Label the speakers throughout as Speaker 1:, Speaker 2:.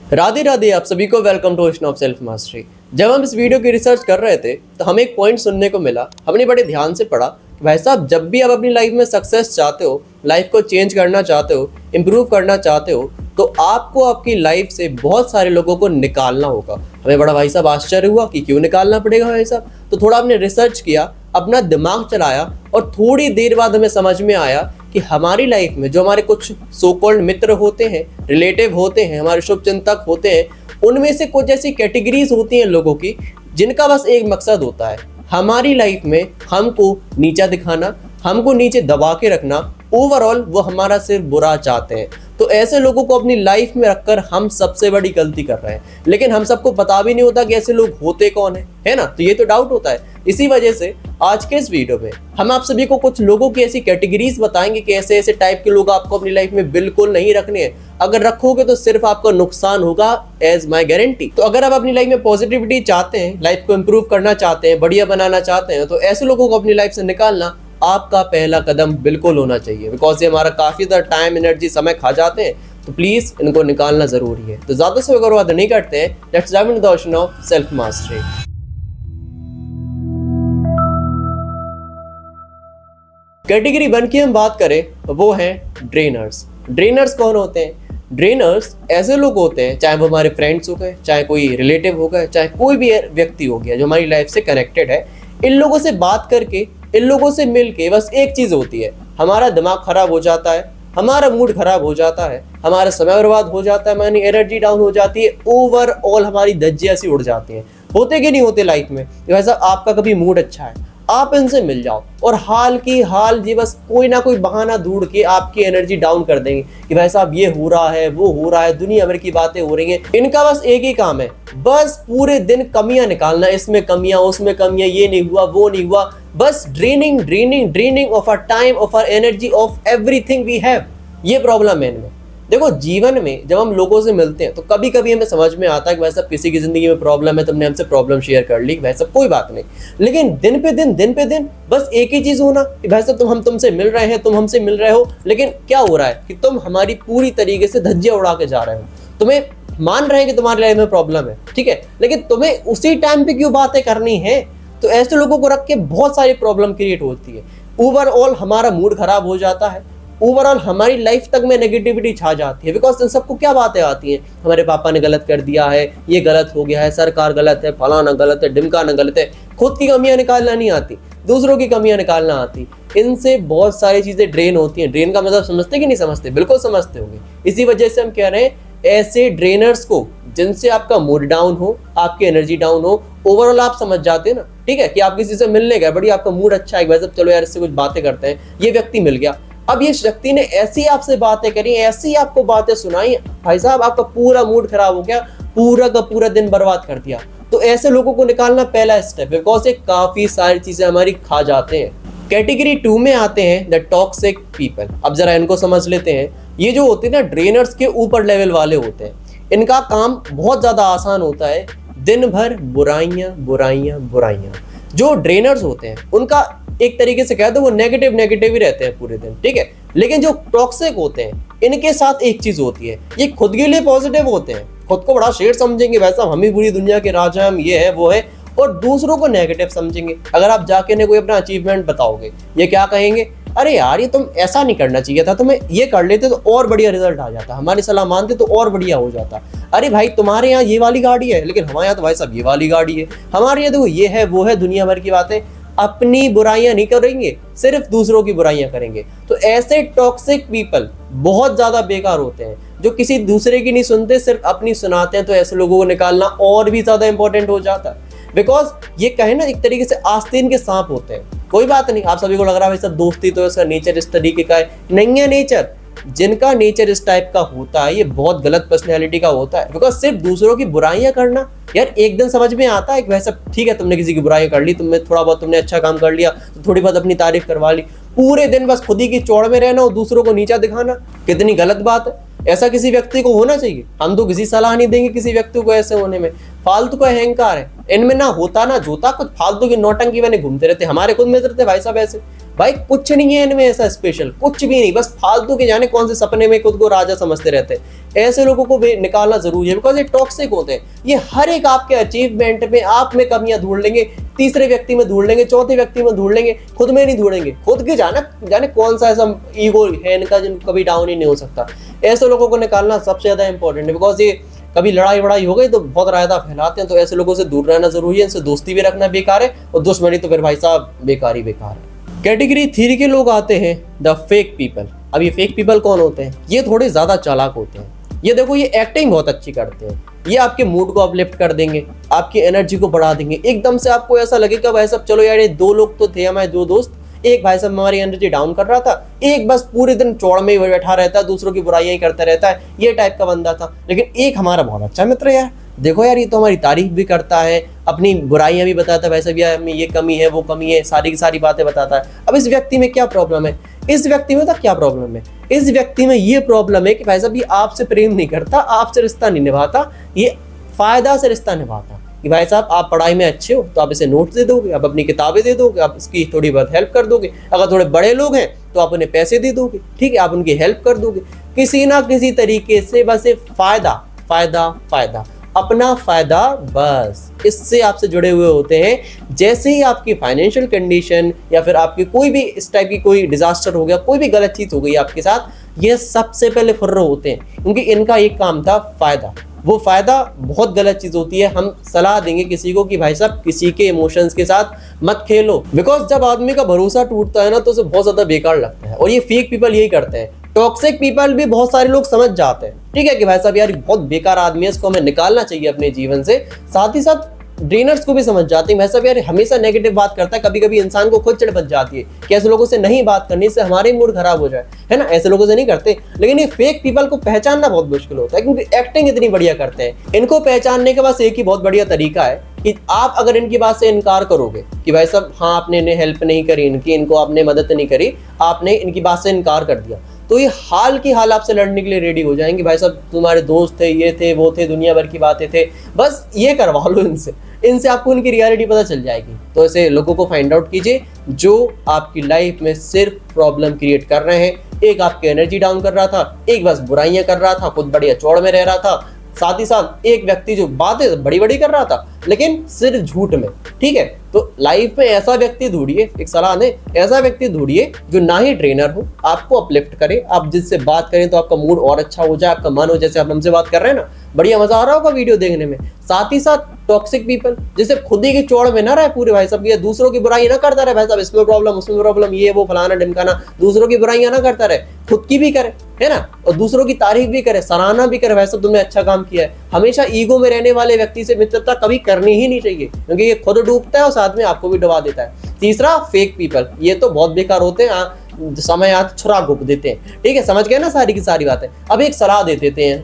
Speaker 1: राधे राधे, आप सभी को welcome to ocean of self mastery. जब हम इस वीडियो की रिसर्च कर रहे थे तो हमें एक पॉइंट सुनने को मिला। हमने बड़े ध्यान से पढ़ा कि भाई साहब, जब भी आप अपनी लाइफ में सक्सेस चाहते हो, लाइफ को चेंज करना चाहते हो, इम्प्रूव करना चाहते हो, तो आपको आपकी लाइफ से बहुत सारे लोगों को निकालना होगा। हमें बड़ा भाई साहब आश्चर्य हुआ कि क्यों निकालना पड़ेगा भाई साहब। तो थोड़ा हमने रिसर्च किया, अपना दिमाग चलाया और थोड़ी देर बाद हमें समझ में आया कि हमारी लाइफ में जो हमारे कुछ सो कॉल्ड मित्र होते हैं, रिलेटिव होते हैं, हमारे शुभ चिंतक होते हैं, उनमें से कुछ ऐसी कैटेगरीज होती हैं लोगों की जिनका बस एक मकसद होता है, हमारी लाइफ में हमको नीचा दिखाना, हमको नीचे दबा के रखना। ओवरऑल वो हमारा सिर्फ बुरा चाहते हैं। तो ऐसे लोगों को अपनी लाइफ में रखकर हम सबसे बड़ी गलती कर रहे हैं, लेकिन हम सबको पता भी नहीं होता कि ऐसे लोग होते कौन है ना। तो ये तो डाउट होता है। इसी वजह से आज के इस वीडियो में हम आप सभी को कुछ लोगों की ऐसी कैटेगरीज बताएंगे कि ऐसे ऐसे टाइप के लोग आपको अपनी लाइफ में बिल्कुल नहीं रखने हैं। अगर रखोगे तो सिर्फ आपका नुकसान होगा, एज माई गारंटी। तो अगर आप अपनी लाइफ में पॉजिटिविटी चाहते हैं, लाइफ को इंप्रूव करना चाहते हैं, बढ़िया बनाना चाहते हैं, तो ऐसे लोगों को अपनी लाइफ से निकालना आपका पहला कदम बिल्कुल होना चाहिए। बिकॉज ये हमारा काफी ज्यादा टाइम, एनर्जी, समय खा जाते हैं। तो प्लीज इनको निकालना जरूरी है। तो ज्यादा से अगर बात नहीं करते हैं, let's dive into the ocean of self mastery. Category 1 की हम बात करें तो वो है ड्रेनर्स। ड्रेनर्स कौन होते हैं? ड्रेनर्स ऐसे लोग होते हैं, चाहे वो हमारे फ्रेंड्स हो गए, चाहे कोई रिलेटिव हो गए, चाहे कोई भी व्यक्ति हो गया जो हमारी लाइफ से कनेक्टेड है। इन लोगों से बात करके, इन लोगों से मिलके बस एक चीज होती है, हमारा दिमाग खराब हो जाता है, हमारा मूड खराब हो जाता है, हमारा समय बर्बाद हो जाता है, हमारी एनर्जी डाउन हो जाती है, ओवरऑल हमारी धज्जियां सी उड़ जाती हैं। होते कि नहीं होते लाइफ में? वैसा आपका कभी मूड अच्छा है, आप इनसे मिल जाओ और हाल की हाल जी बस कोई ना कोई बहाना ढूंढ के आपकी एनर्जी डाउन कर देंगे कि भाई साहब ये हो रहा है, वो हो रहा है, दुनिया भर की बातें हो रही हैं। इनका बस एक ही काम है, बस पूरे दिन कमियां निकालना, इसमें कमियां, उसमें कमियां, ये नहीं हुआ, वो नहीं हुआ, बस draining draining draining of our time, of our energy, of everything we have. ये प्रॉब्लम है इनमें। देखो, जीवन में जब हम लोगों से मिलते हैं तो कभी कभी हमें समझ में आता है कि भाई साहब किसी की जिंदगी में प्रॉब्लम है, तुमने हमसे प्रॉब्लम शेयर कर ली, भाई साहब कोई बात नहीं। लेकिन दिन पे दिन बस एक ही चीज होना कि भाई साहब हम तुमसे मिल रहे हैं, तुम हमसे मिल रहे हो, लेकिन क्या हो रहा है कि तुम हमारी पूरी तरीके से धज्जियां उड़ा के जा रहे हो। तुम्हें मान रहे हैं कि तुम्हारी लाइफ में प्रॉब्लम है, ठीक है, लेकिन तुम्हें उसी टाइम पे क्यों बातें करनी है? तो ऐसे लोगों को रख के बहुत सारी प्रॉब्लम क्रिएट होती है। ओवरऑल हमारा मूड खराब हो जाता है, ओवरऑल हमारी लाइफ तक में नेगेटिविटी छा जाती है। बिकॉज इन सबको क्या बातें आती हैं, हमारे पापा ने गलत कर दिया है, ये गलत हो गया है, सरकार गलत है, फलाना गलत है, ढिमकाना गलत है। खुद की कमियां निकालना नहीं आती, दूसरों की कमियां निकालना आती। इनसे बहुत सारी चीजें ड्रेन होती हैं। ड्रेन का मतलब समझते कि नहीं समझते? बिल्कुल समझते होंगे। इसी वजह से हम कह रहे हैं, ऐसे ड्रेनर्स को जिनसे आपका मूड डाउन हो, आपकी एनर्जी डाउन हो, ओवरऑल आप समझ जाते हैं ना, ठीक है, कि आप किसी से मिलने गए, बड़ी आपका मूड अच्छा है, वैसे चलो यार इससे कुछ बातें करते हैं, ये व्यक्ति मिल गया। अब ये व्यक्ति ने ऐसी आपसे बातें करी, ऐसी आपको बातें सुनाई, भाई साहब आपका पूरा मूड खराब हो गया, पूरा का पूरा दिन बर्बाद कर दिया। तो ऐसे लोगों को निकालना पहला स्टेप है, बिकॉज ये काफी सारी चीजें हमारी खा जाते हैं। कैटेगरी 2 में आते हैं द टॉक्सिक पीपल। अब जरा इनको समझ लेते हैं। ये जो होते हैं ना, ड्रेनर्स के ऊपर लेवल वाले होते हैं। इनका काम बहुत ज्यादा आसान होता है, दिन भर बुराइयां बुराइयां बुराइयां। जो ड्रेनर्स होते हैं उनका एक तरीके से कह दो वो नेगेटिव ही रहते हैं पूरे दिन, ठीक है। लेकिन जो टॉक्सिक होते हैं, इनके साथ एक चीज होती है, ये खुद के लिए पॉजिटिव होते हैं, खुद को बड़ा शेर समझेंगे, वैसा हम ही पूरी दुनिया के राजा, हम ये है वो है, और दूसरों को नेगेटिव समझेंगे। अगर आप जाके ने कोई अपना अचीवमेंट बताओगे, ये क्या कहेंगे, अरे यार ये तुम ऐसा नहीं करना चाहिए था, तुम्हें ये कर लेते तो और बढ़िया रिजल्ट आ जाता, हमारी सलाह मानते तो और बढ़िया हो जाता। अरे भाई तुम्हारे यहाँ ये वाली गाड़ी है, लेकिन हमारे यहाँ तो भाई साहब ये वाली गाड़ी है, हमारे यहाँ देखो ये है वो है, दुनिया भर की बातें। अपनी बुराइयां नहीं करेंगे, सिर्फ दूसरों की बुराइयां करेंगे। तो ऐसे टॉक्सिक पीपल बहुत ज्यादा बेकार होते हैं, जो किसी दूसरे की नहीं सुनते, सिर्फ अपनी सुनाते हैं। तो ऐसे लोगों को निकालना और भी ज्यादा इंपॉर्टेंट हो जाता है। बिकॉज ये कहे ना, एक तरीके से आस्तीन के सांप होते हैं। कोई बात नहीं, आप सभी को लग रहा है सब दोस्ती तो इसका नेचर इस तरीके का है, नहीं है। नेचर, जिनका नेचर इस टाइप का होता है, ये बहुत गलत पर्सनैलिटी का होता है। बिकॉज सिर्फ दूसरों की बुराइयां करना, यार एक दिन समझ में आता है कि वैसा ठीक है, तुमने किसी की बुराइयां कर ली, तुमने थोड़ा बहुत तुमने अच्छा काम कर लिया तो थोड़ी बहुत अपनी तारीफ करवा ली। पूरे दिन बस खुद ही की चौड़ में रहना और दूसरों को नीचा दिखाना, कितनी गलत बात है। ऐसा किसी व्यक्ति को होना चाहिए? हम तो किसी सलाह नहीं देंगे किसी व्यक्ति को ऐसे होने में। फालतू का अहंकार है इनमें, ना होता ना जोता, कुछ फालतू की नौटंकी में घूमते रहते। हमारे खुद मित्र थे भाई साहब ऐसे, भाई कुछ नहीं है इनमें ऐसा स्पेशल, कुछ भी नहीं, बस फालतू के जाने कौन से सपने में खुद को राजा समझते रहते हैं। ऐसे लोगों को भी निकालना जरूरी है, बिकॉज ये टॉक्सिक होते हैं। ये हर एक आपके अचीवमेंट में आप में कमियां ढूंढ लेंगे, तीसरे व्यक्ति में ढूंढ लेंगे, चौथे व्यक्ति में ढूंढ लेंगे, खुद में नहीं ढूंढेंगे। खुद के जाने कौन सा ऐसा ईगो है इनका जिनको कभी डाउन ही नहीं हो सकता। ऐसे लोगों को निकालना सबसे ज्यादा इंपॉर्टेंट है, बिकॉज ये कभी लड़ाई वड़ाई हो गई तो बहुत रायता फैलाते हैं। तो ऐसे लोगों से दूर रहना जरूरी है, इनसे दोस्ती भी रखना बेकार है, और दुश्मनी तो फिर भाई साहब बेकार ही बेकार है। कैटेगरी 3 के लोग आते हैं द फेक पीपल। अब ये फेक पीपल कौन होते हैं? ये थोड़े ज्यादा चालाक होते हैं। ये देखो, ये एक्टिंग बहुत अच्छी करते हैं, ये आपके मूड को अपलिफ्ट कर देंगे, आपकी एनर्जी को बढ़ा देंगे। एकदम से आपको ऐसा लगेगा भाई साहब चलो यार, ये 2 लोग तो थे हमारे 2 दोस्त, एक भाई साहब हमारी एनर्जी डाउन कर रहा था, एक बस पूरे दिन चौड़ में ही बैठा रहता है, दूसरों की बुराइयां ही करता रहता है, ये टाइप का बंदा था। लेकिन एक हमारा बहुत अच्छा मित्र यार, देखो यार ये तो हमारी तारीफ भी करता है, अपनी बुराइयां भी बताता है, भाई साहब यार हमें ये कमी है वो कमी है, सारी की सारी बातें बताता है। अब इस व्यक्ति में क्या प्रॉब्लम है? इस व्यक्ति में तो क्या प्रॉब्लम है? इस व्यक्ति में ये प्रॉब्लम है कि भाई साहब ये आपसे प्रेम नहीं करता, आपसे रिश्ता नहीं निभाता, ये फायदा से रिश्ता निभाता। कि भाई साहब आप पढ़ाई में अच्छे हो तो आप इसे नोट्स दे दोगे, आप अपनी किताबें दे दोगे, आप इसकी थोड़ी बहुत हेल्प कर दोगे। अगर थोड़े बड़े लोग हैं तो आप उन्हें पैसे दे दोगे, ठीक है, आप उनकी हेल्प कर दोगे। किसी ना किसी तरीके से बस फायदा फायदा फायदा, अपना फायदा, बस इससे आपसे जुड़े हुए होते हैं। जैसे ही आपकी फाइनेंशियल कंडीशन या फिर आपकी कोई भी इस टाइप की कोई डिजास्टर हो गया, कोई भी गलत चीज हो गई आपके साथ, ये सबसे पहले फुर्र होते हैं, क्योंकि इनका एक काम था फायदा। वो फायदा बहुत गलत चीज होती है। हम सलाह देंगे किसी को कि भाई साहब किसी के इमोशंस के साथ मत खेलो, बिकॉज जब आदमी का भरोसा टूटता है ना तो उसे बहुत ज्यादा बेकार लगता है। और ये फेक पीपल यही करते हैं। टॉक्सिक पीपल भी बहुत सारे लोग समझ जाते हैं, ठीक है, कि भाई साहब यार बहुत बेकार आदमी है, इसको हमें निकालना चाहिए अपने जीवन से। साथ ही साथ ड्रेनर्स को भी समझ जाते हैं, भाई साहब यार हमेशा नेगेटिव बात करता है, कभी कभी इंसान को खुद चिढ़ बच जाती है कि ऐसे लोगों से नहीं बात करने से हमारे मूड खराब हो जाए, है ना, ऐसे लोगों से नहीं करते। लेकिन ये फेक पीपल को पहचानना बहुत मुश्किल होता है, क्योंकि एक्टिंग इतनी बढ़िया करते हैं। इनको पहचानने के पास एक ही बहुत बढ़िया तरीका है कि आप अगर इनकी बात से इनकार करोगे कि भाई साहब हाँ आपने इन्हें हेल्प नहीं करी, इनको आपने मदद नहीं करी, आपने इनकी बात से इनकार कर दिया, तो ये हाल की हाल आपसे लड़ने के लिए रेडी हो जाएंगे। भाई साहब तुम्हारे दोस्त थे, ये थे, वो थे, दुनिया भर की बातें थे, बस ये करवा लो इनसे आपको उनकी रियलिटी पता चल जाएगी। तो ऐसे लोगों को फाइंड आउट कीजिए जो आपकी लाइफ में सिर्फ प्रॉब्लम क्रिएट कर रहे हैं। एक आपकी एनर्जी डाउन कर रहा था, एक बस बुराइयां कर रहा था, खुद बढ़िया चौड़ में रह रहा था, साथ ही साथ एक व्यक्ति जो बातें बड़ी बड़ी कर रहा था लेकिन सिर्फ झूठ में, ठीक है। तो लाइफ में ऐसा व्यक्ति ढूंढिए, एक सलाह दें, ऐसा व्यक्ति ढूंढिए जो ना ही ट्रेनर हो, आपको अपलिफ्ट करे, आप जिससे बात करें तो आपका मूड और अच्छा हो जाए, आपका मन हो जैसे आप हमसे बात कर रहे हैं ना, बढ़िया मजा आ रहा होगा वीडियो देखने में। साथ ही साथ टॉक्सिक पीपल जैसे खुद ही के चौड़ में ना रहे पूरे, भाई साहब ये दूसरों की बुराई ना करता रहे, भाई साहब इसमें प्रॉब्लम उसमें प्रॉब्लम, ये वो फलाना ढिमकाना, दूसरों की बुराइयां ना करता रहे, खुद की भी करे, है ना, और दूसरों की तारीफ भी करे, सराहना भी करे, भाई साहब तुमने अच्छा काम किया है। हमेशा ईगो में रहने वाले व्यक्ति से मित्रता कभी करनी ही नहीं चाहिए, क्योंकि ये खुद डूबता है और साथ में आपको भी डुबा देता है। तीसरा फेक पीपल, ये तो बहुत बेकार होते हैं, समय आते छुरा घुप देते हैं, ठीक है, समझ गए ना सारी की सारी बातें। अब एक सलाह दे देते हैं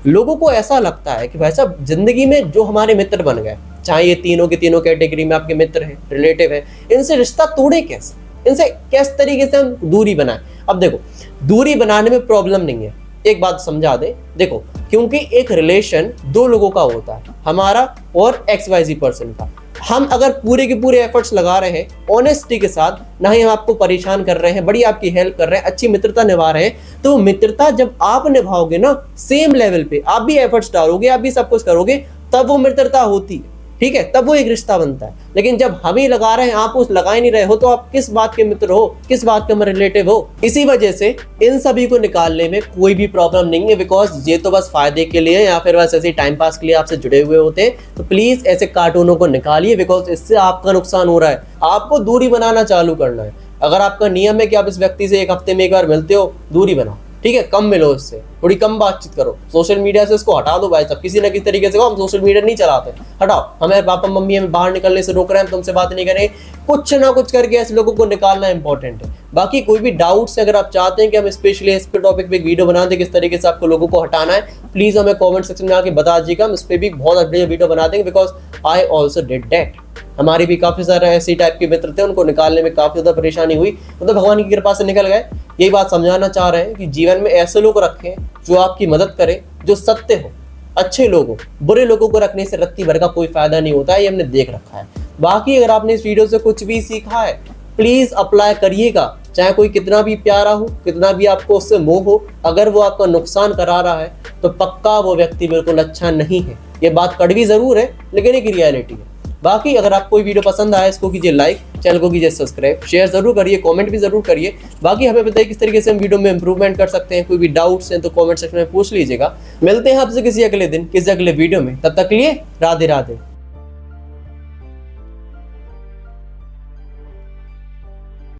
Speaker 1: लोगों को ऐसा लगता है कि भाई साहब जिंदगी में जो हमारे मित्र बन गए, चाहे ये तीनों के तीनों कैटेगरी में आपके मित्र हैं, रिलेटिव है, इनसे रिश्ता तोड़े कैसे, इनसे किस तरीके से हम दूरी बनाएं। अब देखो दूरी बनाने में प्रॉब्लम नहीं है, एक बात समझा दे, देखो क्योंकि एक रिलेशन 2 लोगों का होता है, हमारा और XYZ पर्सन का। हम अगर पूरे के पूरे एफर्ट्स लगा रहे हैं ऑनेस्टी के साथ, ना ही हम आपको परेशान कर रहे हैं, बड़ी आपकी हेल्प कर रहे हैं, अच्छी मित्रता निभा रहे हैं, तो मित्रता जब आप निभाओगे ना सेम लेवल पे, आप भी एफर्ट्स डालोगे, आप भी सब कुछ करोगे, तब वो मित्रता होती है, ठीक है, तब वो एक रिश्ता बनता है। लेकिन जब हम ही लगा रहे हैं, आप उस लगा ही नहीं रहे हो, तो आप किस बात के मित्र हो, किस बात के रिलेटिव हो। इसी वजह से इन सभी को निकालने में कोई भी प्रॉब्लम नहीं है, बिकॉज ये तो बस फायदे के लिए या फिर बस ऐसे टाइम पास के लिए आपसे जुड़े हुए होते हैं। तो प्लीज ऐसे कार्टूनों को निकालिए, बिकॉज इससे आपका नुकसान हो रहा है। आपको दूरी बनाना चालू करना है। अगर आपका नियम है कि आप इस व्यक्ति से 1 हफ्ते में 1 बार मिलते हो, दूरी बनाओ, ठीक है, कम मिलो, इससे थोड़ी कम बातचीत करो, सोशल मीडिया से इसको हटा दो भाई साहब, किसी ना किसी तरीके से हम सोशल मीडिया नहीं चलाते, हटाओ, हमारे पापा मम्मी हमें बाहर निकलने से रोक रहे हैं, तुमसे बात नहीं करें, कुछ ना कुछ करके ऐसे लोगों को निकालना इंपॉर्टेंट है। बाकी कोई भी डाउट्स अगर आप चाहते हैं कि हम स्पेशली इस पे टॉपिक पे एक वीडियो बना दें, किस तरीके से आपको लोगों को हटाना है, प्लीज हमें कॉमेंट सेक्शन में आके बता दीजिएगा, हम इस पर भी बहुत बढ़िया वीडियो बना देंगे, because I also did that. हमारी भी काफी सारे ऐसी टाइप के मित्र थे, उनको निकालने में काफी ज्यादा परेशानी हुई, मतलब भगवान की कृपा से निकल गए। यही बात समझाना चाह रहे हैं कि जीवन में ऐसे लोग रखें जो आपकी मदद करें, जो सत्य हो, अच्छे लोग हो। बुरे लोगों को रखने से रत्ती भर का कोई फायदा नहीं होता है, ये हमने देख रखा है। बाकी अगर आपने इस वीडियो से कुछ भी सीखा है, प्लीज अप्लाई करिएगा। चाहे कोई कितना भी प्यारा हो, कितना भी आपको उससे मोह हो, अगर वो आपका नुकसान करा रहा है तो पक्का वो व्यक्ति बिल्कुल अच्छा नहीं है। ये बात कड़वी जरूर है लेकिन एक रियलिटी है। बाकी अगर आपको कोई वीडियो पसंद आया, इसको कीजिए लाइक, चैनल को कीजिए सब्सक्राइब, शेयर जरूर करिए, कमेंट भी जरूर करिए। बाकी हमें बताइए किस तरीके से हम वीडियो में इंप्रूवमेंट कर सकते हैं। कोई भी डाउट्स हैं तो कमेंट सेक्शन में पूछ लीजिएगा। मिलते हैं आपसे किसी अगले दिन किसी अगले वीडियो में, तब तक के लिए राधे राधे।